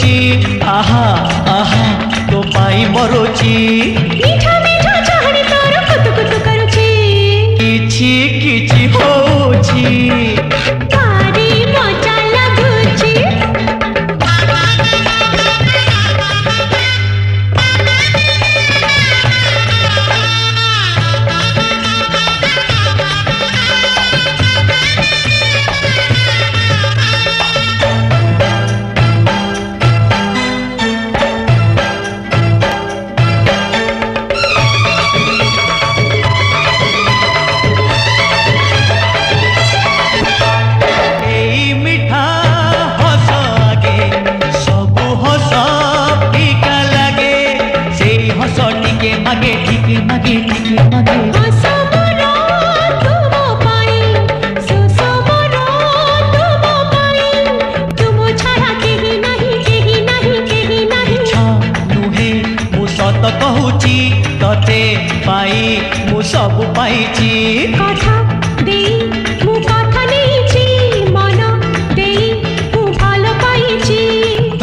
କରୁଛି ଆହା ଆହା ତୋ ପାଇଁ ମରୁଛି ମିଠା ମିଠା ଚାହାଣି ତୋର କୁତୁ କୁତୁ କରୁଛି କିଛି କିଛି ହଉଛି ଭାରି ମଜା ଲାଗୁଛି कहूची तते पाई मु सब पाइची कथा देई मु कथा नेइची मन देई मु भालो पाइची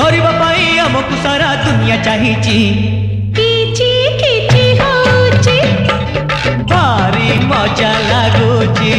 धरिबा पाई हमकु सारा दुनिया चाहिची किची किची होची भारी मजा लागुची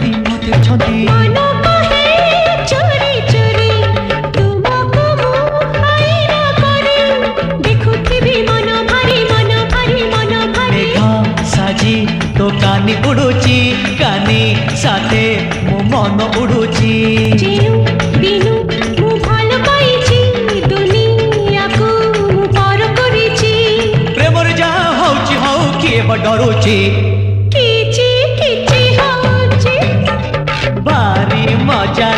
मन कहे चोरी चोरी तुमको मु आईना करे देखुथिबी मन भारी भारी साजी तो कानी उड़ुची कानी साथे मो मन उड़ुची जेउ दिनु मु भालो पाइची दुनिया को मु पार करिची प्रेमर जा होची हो किए डरुची किची किची होची भारी मजा